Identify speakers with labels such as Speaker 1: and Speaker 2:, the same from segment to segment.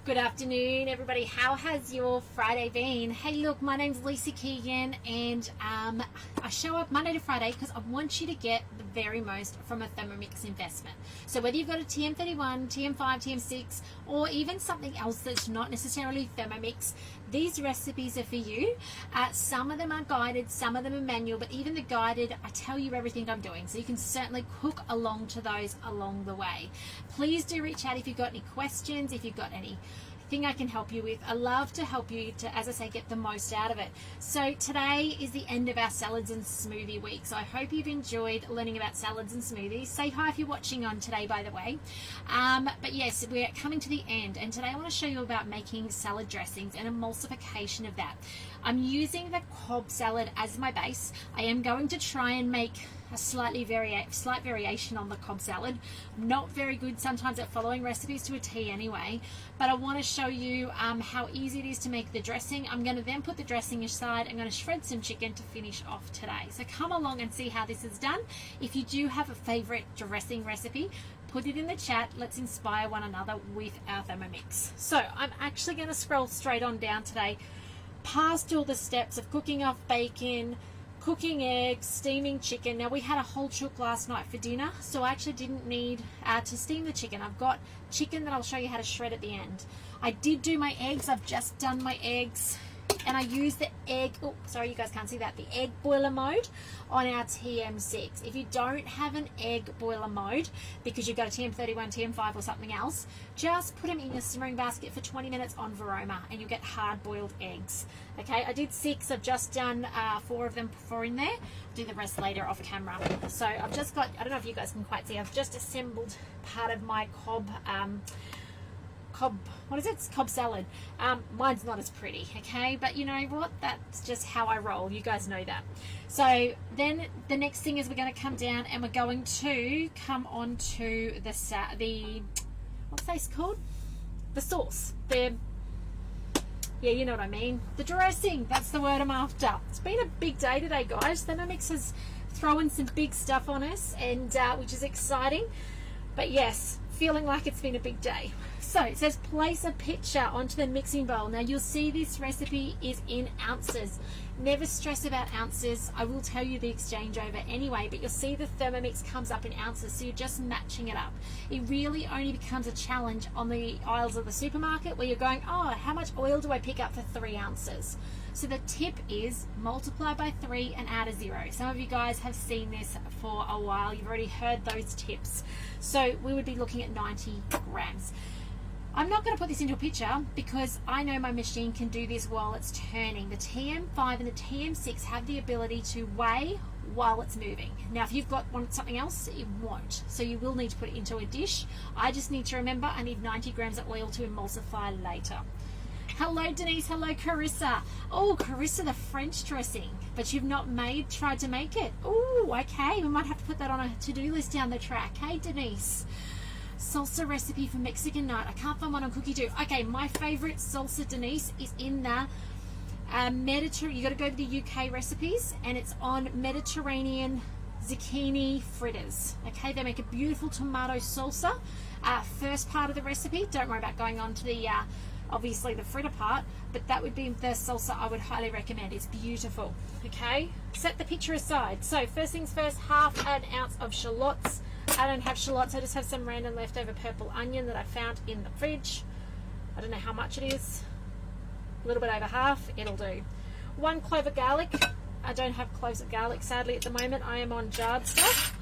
Speaker 1: Good afternoon, everybody. How has your Friday been? Hey, look, my name's Lisa Keegan, and I show up Monday to Friday because I want you to get the very most from a Thermomix investment. So whether you've got a TM31, TM5, TM6, or even something else that's not necessarily Thermomix, these recipes are for you. Some of them are guided, some of them are manual, but even the guided, I tell you everything I'm doing. So you can certainly cook along to those along the way. Please do reach out if you've got any questions, if you've got anything I can help you with. I love to help you to, as I say, get the most out of it. So today is the end of our salads and smoothie week. So I hope you've enjoyed learning about salads and smoothies. Say hi if you're watching on today, by the way. But yes, we're coming to the end, and today I want to show you about making salad dressings and emulsification of that. I'm using the Cobb salad as my base. I am going to try and make a slight variation on the Cobb salad. Not very good sometimes at following recipes to a T anyway, but I want to show you how easy it is to make the dressing. I'm going to then put the dressing aside. I'm going to shred some chicken to finish off today. So come along and see how this is done. If you do have a favorite dressing recipe, put it in the chat. Let's inspire one another with our Thermomix. So I'm actually going to scroll straight on down today, past all the steps of cooking off bacon, cooking eggs, steaming chicken. Now we had a whole chook last night for dinner, so I actually didn't need to steam the chicken. I've got chicken that I'll show you how to shred at the end. I did do my eggs. I've just done my eggs, and I use the egg, oh sorry you guys can't see that, the egg boiler mode on our TM6. If you don't have an egg boiler mode because you've got a TM31, TM5 or something else, just put them in your simmering basket for 20 minutes on Varoma and you'll get hard boiled eggs. Okay, I did 6. I've just done 4 of them before in there. I'll do the rest later off camera. So I've just got, I don't know if you guys can quite see, I've just assembled part of my Cobb what is it? It's Cobb salad. Mine's not as pretty, okay, but you know what, that's just how I roll. You guys know that. So then the next thing is we're going to come down and we're going to come on to the what's this called, the sauce, yeah, you know what I mean, the dressing. That's the word I'm after. It's been a big day today, guys. Thermomix has thrown some big stuff on us, and which is exciting, but yes, feeling like it's been a big day. So it says place a pitcher onto the mixing bowl. Now you'll see this recipe is in ounces. Never stress about ounces. I will tell you the exchange over anyway, but you'll see the Thermomix comes up in ounces, so you're just matching it up. It really only becomes a challenge on the aisles of the supermarket where you're going, oh, how much oil do I pick up for 3 ounces? So the tip is multiply by 3 and add a 0. Some of you guys have seen this for a while. You've already heard those tips. So we would be looking at 90 grams. I'm not going to put this into a picture because I know my machine can do this while it's turning. The TM5 and the TM6 have the ability to weigh while it's moving. Now if you've got something else, it won't. So you will need to put it into a dish. I just need to remember I need 90 grams of oil to emulsify later. Hello Denise, hello Carissa. Oh, Carissa, the French dressing, but you've not tried to make it. Oh, okay, we might have to put that on a to-do list down the track. Hey Denise. Salsa recipe for Mexican night. I can't find one on Cookie Dough. Okay, my favorite salsa, Denise, is in the Mediterranean. You got to go to the UK recipes, and it's on Mediterranean zucchini fritters. Okay, they make a beautiful tomato salsa. First part of the recipe. Don't worry about going on to the obviously the fritter part, but that would be the salsa I would highly recommend. It's beautiful. Okay, set the picture aside. So first things first, half an ounce of shallots. I don't have shallots, I just have some random leftover purple onion that I found in the fridge. I don't know how much it is. A little bit over half, it'll do. 1 clove of garlic. I don't have cloves of garlic sadly at the moment. I am on jarred stuff.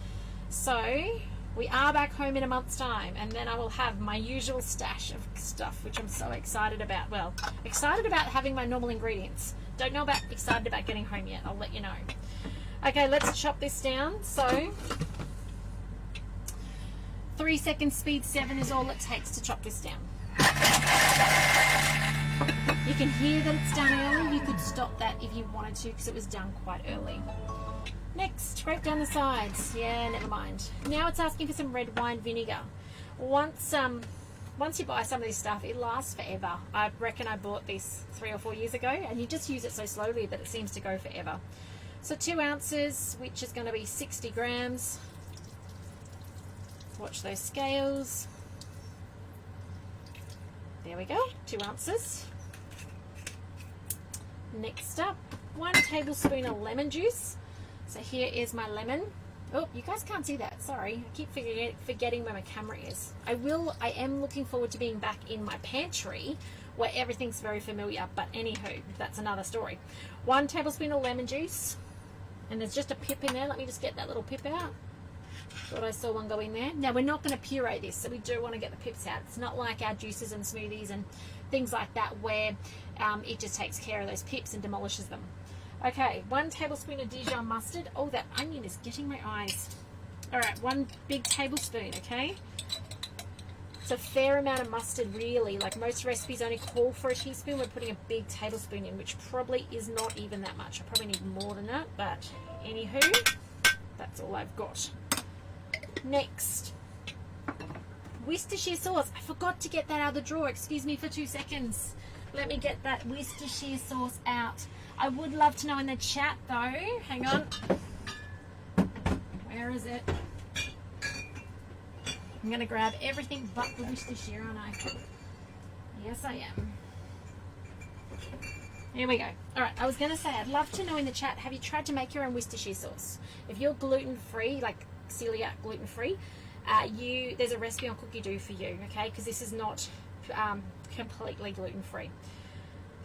Speaker 1: So we are back home in a month's time, and then I will have my usual stash of stuff, which I'm so excited about. Well, excited about having my normal ingredients. Don't know about excited about getting home yet. I'll let you know. Okay, let's chop this down. So 3 seconds speed 7 is all it takes to chop this down. You can hear that it's done early. You could stop that if you wanted to because it was done quite early. Next, scrape down the sides. Yeah, never mind. Now it's asking for some red wine vinegar. Once you buy some of this stuff, it lasts forever. I reckon I bought this 3 or 4 years ago, and you just use it so slowly that it seems to go forever. So 2 ounces, which is going to be 60 grams. Watch those scales. There we go, 2 ounces. Next up, 1 tablespoon of lemon juice. So here is my lemon. Oh, you guys can't see that, sorry. I keep forgetting where my camera is. I am looking forward to being back in my pantry where everything's very familiar, but anywho, that's another story. 1 tablespoon of lemon juice, and there's just a pip in there. Let me just get that little pip out. Thought I saw one go in there. Now, we're not going to puree this, so we do want to get the pips out. It's not like our juices and smoothies and things like that where it just takes care of those pips and demolishes them. Okay, 1 tablespoon of Dijon mustard. Oh, that onion is getting my eyes. All right, 1 big tablespoon, okay? It's a fair amount of mustard, really. Like most recipes only call for a teaspoon. We're putting a big tablespoon in, which probably is not even that much. I probably need more than that, but anywho, that's all I've got. Next, Worcestershire sauce. I forgot to get that out of the drawer. Excuse me for 2 seconds. Let me get that Worcestershire sauce out. I would love to know in the chat though. Hang on. Where is it? I'm going to grab everything but the Worcestershire, aren't I? Yes, I am. Here we go. All right, I was going to say, I'd love to know in the chat, have you tried to make your own Worcestershire sauce? If you're gluten-free, like celiac gluten-free, there's a recipe on Cookie Do for you, okay? Because this is not completely gluten-free.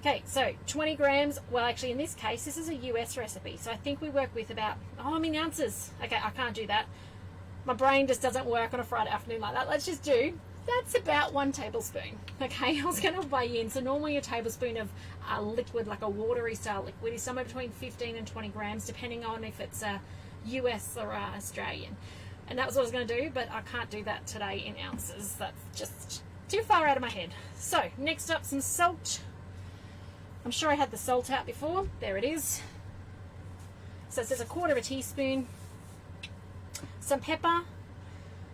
Speaker 1: Okay, so 20 grams. Well, actually, in this case, this is a US recipe. So I think we work with about, ounces. Okay, I can't do that. My brain just doesn't work on a Friday afternoon like that. Let's just do, that's about 1 tablespoon. Okay, I was going to weigh in. So normally a tablespoon of liquid, like a watery style liquid, is somewhere between 15 and 20 grams, depending on if it's US or Australian. And that was what I was going to do, but I can't do that today in ounces. That's just too far out of my head. So next up, some salt. I'm sure I had the salt out before. There it is. So it says 1/4 teaspoon. Some pepper.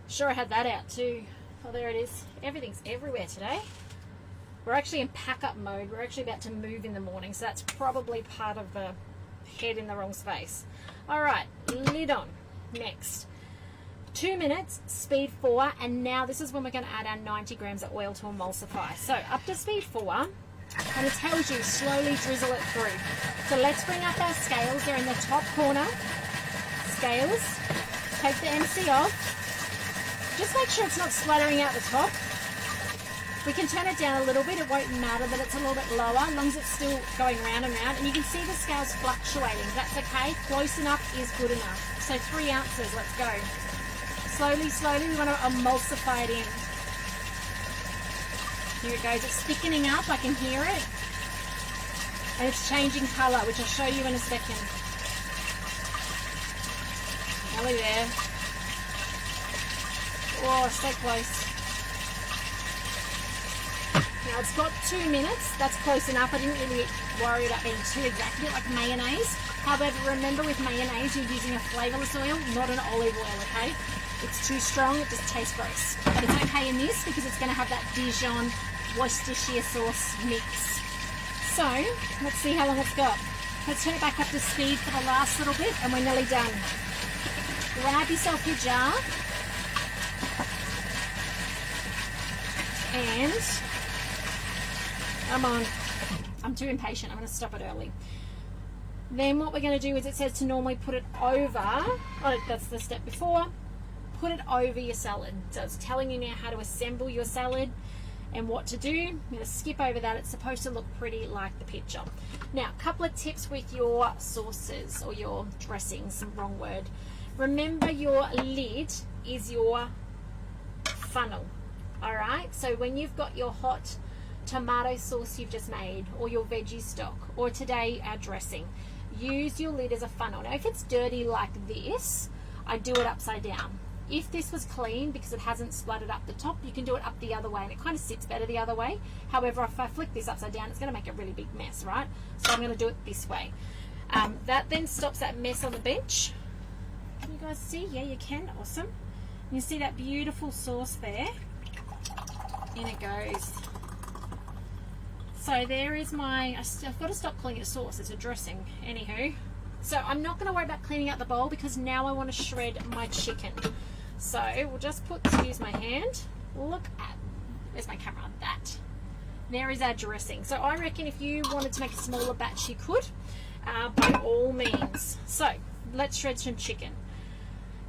Speaker 1: Sure, I had that out too. Oh, there it is. Everything's everywhere today. We're actually in pack-up mode. We're actually about to move in the morning, so that's probably part of the head in the wrong space. All right, lid on. Next. 2 minutes, speed 4, and now this is when we're going to add our 90 grams of oil to emulsify. So up to speed 4. And it tells you slowly drizzle it through. So let's bring up our scales. They're in the top corner. Scales. Take the MC off. Just make sure it's not splattering out the top. We can turn it down a little bit. It won't matter that it's a little bit lower, as long as it's still going round and round. And you can see the scales fluctuating. That's okay. Close enough is good enough. So 3 ounces. Let's go. Slowly, slowly, we want to emulsify it in. Here it goes. It's thickening up. I can hear it. And it's changing colour, which I'll show you in a second. Nearly there. Oh, so close. Now it's got 2 minutes. That's close enough. I didn't really worry about being too exact. A bit like mayonnaise. However, remember with mayonnaise, you're using a flavourless oil, not an olive oil, okay? It's too strong. It just tastes gross. But it's okay in this because it's going to have that Dijon Worcestershire sauce mix. So let's see how long it's got. Let's turn it back up to speed for the last little bit and we're nearly done. Grab yourself your jar and come on, I'm too impatient. I'm going to stop it early. Then what we're going to do is, it says to normally put it over, that's the step before, put it over your salad. So it's telling you now how to assemble your salad and what to do. I'm going to skip over that. It's supposed to look pretty like the picture. Now, a couple of tips with your sauces or your dressings, wrong word. Remember, your lid is your funnel. All right, so when you've got your hot tomato sauce you've just made, or your veggie stock, or today our dressing, use your lid as a funnel. Now, if it's dirty like this, I do it upside down. If this was clean, because it hasn't splattered up the top, you can do it up the other way, and it kind of sits better the other way. However, if I flick this upside down, it's going to make a really big mess, right? So I'm going to do it this way. That then stops that mess on the bench. Can you guys see? Yeah, you can. Awesome. You see that beautiful sauce there? In it goes. So there is my, I've got to stop calling it a sauce, it's a dressing. Anywho, so I'm not going to worry about cleaning out the bowl because now I want to shred my chicken. So we'll just use my hand. Look at, there's my camera, that. there is our dressing. So I reckon if you wanted to make a smaller batch, you could, by all means. So let's shred some chicken.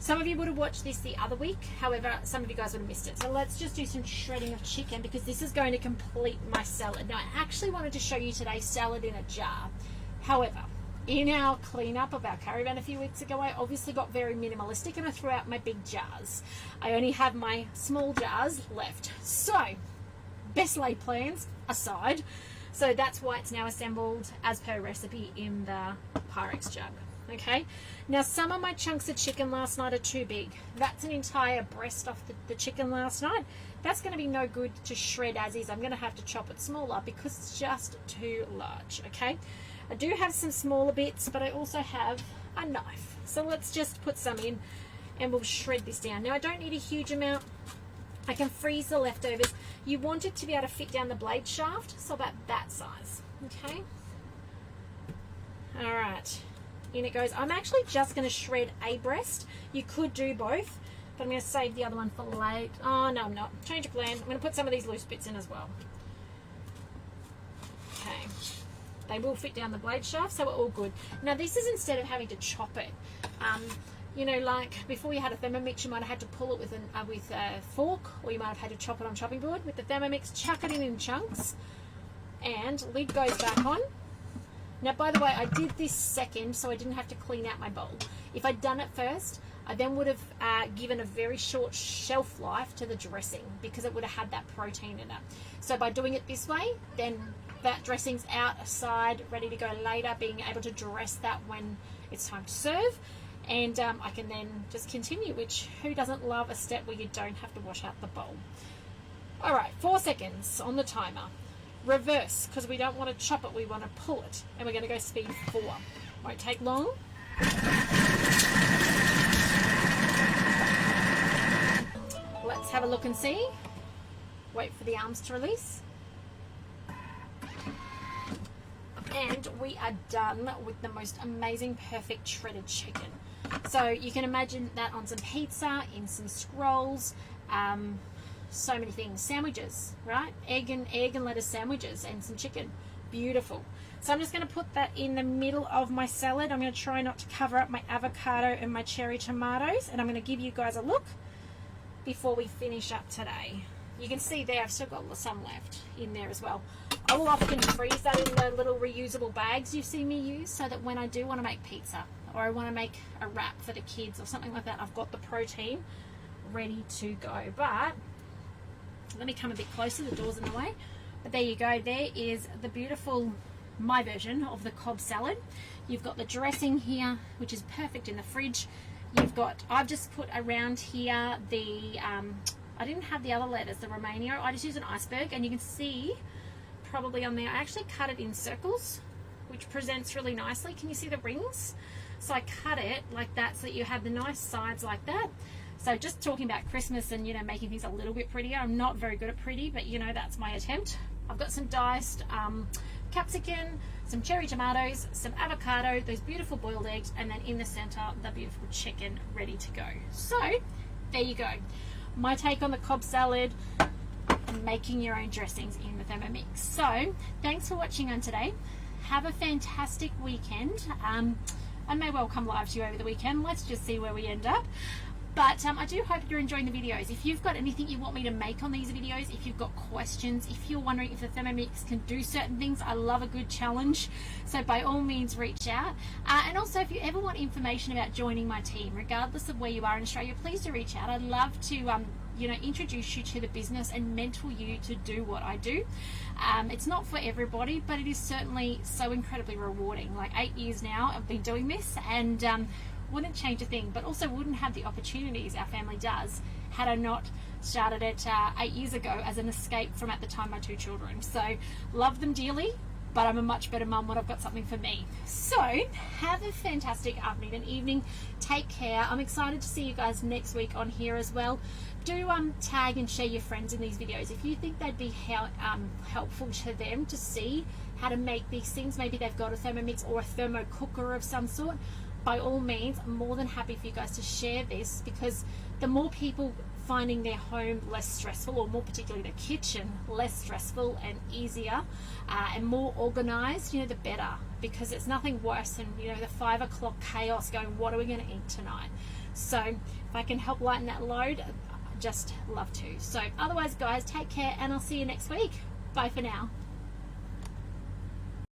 Speaker 1: Some of you would have watched this the other week, however, some of you guys would have missed it. So let's just do some shredding of chicken because this is going to complete my salad. Now, I actually wanted to show you today salad in a jar. However, in our cleanup of our caravan a few weeks ago, I obviously got very minimalistic and I threw out my big jars. I only have my small jars left. So, best laid plans aside. So that's why it's now assembled as per recipe in the Pyrex jug. Okay, now some of my chunks of chicken last night are too big. That's an entire breast off the chicken last night. That's going to be no good to shred as is. I'm going to have to chop it smaller because it's just too large. Okay, I do have some smaller bits, but I also have a knife. So let's just put some in and we'll shred this down. Now I don't need a huge amount. I can freeze the leftovers. You want it to be able to fit down the blade shaft, so about that size. Okay, all right. In it goes. I'm actually just going to shred a breast. You could do both, but I'm going to save the other one for late. Oh, no, I'm not. Change of plan. I'm going to put some of these loose bits in as well. Okay. They will fit down the blade shaft, so we're all good. Now, this is instead of having to chop it. You know, like before you had a Thermomix, you might have had to pull it with a fork, or you might have had to chop it on chopping board. With the Thermomix, chuck it in chunks, and lid goes back on. Now, by the way, I did this second so I didn't have to clean out my bowl. If I'd done it first, I then would have given a very short shelf life to the dressing because it would have had that protein in it. So by doing it this way, then that dressing's out, aside, ready to go later, being able to dress that when it's time to serve. And I can then just continue, which who doesn't love a step where you don't have to wash out the bowl? All right, 4 seconds on the timer. Reverse, because we don't want to chop it, we want to pull it, and we're going to go speed 4. Won't take long. Let's have a look and see. Wait for the arms to release. And we are done with the most amazing, perfect shredded chicken. So you can imagine that on some pizza, in some scrolls, so many things. Sandwiches, right? Egg and lettuce sandwiches and some chicken. Beautiful. So I'm just going to put that in the middle of my salad. I'm going to try not to cover up my avocado and my cherry tomatoes, and I'm going to give you guys a look before we finish up today. You can see there I've still got some left in there as well. I will often freeze that in the little reusable bags you see me use, so that when I do want to make pizza or I want to make a wrap for the kids or something like that, I've got the protein ready to go. But let me come a bit closer, the door's in the way. But there you go, there is the beautiful, my version of the Cobb salad. You've got the dressing here, which is perfect in the fridge. You've got, I've just put around here the, I didn't have the other letters, the Romania, I just used an iceberg, and you can see probably on there, I actually cut it in circles, which presents really nicely. Can you see the rings? So I cut it like that so that you have the nice sides like that. So just talking about Christmas and, you know, making things a little bit prettier. I'm not very good at pretty, but, you know, that's my attempt. I've got some diced capsicum, some cherry tomatoes, some avocado, those beautiful boiled eggs, and then in the center, the beautiful chicken ready to go. So there you go. My take on the Cobb salad, making your own dressings in the Thermomix. So thanks for watching on today. Have a fantastic weekend. I may well come live to you over the weekend. Let's just see where we end up. But I do hope you're enjoying the videos. If you've got anything you want me to make on these videos, if you've got questions, if you're wondering if the Thermomix can do certain things, I love a good challenge. So by all means, reach out. And also, if you ever want information about joining my team, regardless of where you are in Australia, please do reach out. I'd love to you know, introduce you to the business and mentor you to do what I do. It's not for everybody, but it is certainly so incredibly rewarding. Like 8 years now I've been doing this, and wouldn't change a thing, but also wouldn't have the opportunities our family does had I not started it 8 years ago as an escape from, at the time, my 2 children. So love them dearly, but I'm a much better mum when I've got something for me. So have a fantastic afternoon and evening. Take care. I'm excited to see you guys next week on here as well. Do tag and share your friends in these videos if you think they'd be helpful to them to see how to make these things. Maybe they've got a Thermomix or a thermo cooker of some sort. by all means, I'm more than happy for you guys to share this, because the more people finding their home less stressful, or more particularly the kitchen less stressful and easier and more organized, the better, because it's nothing worse than the 5 o'clock chaos going, what are we going to eat tonight? So if I can help lighten that load, I'd just love to. So otherwise, guys, take care, and I'll see you next week. Bye for now.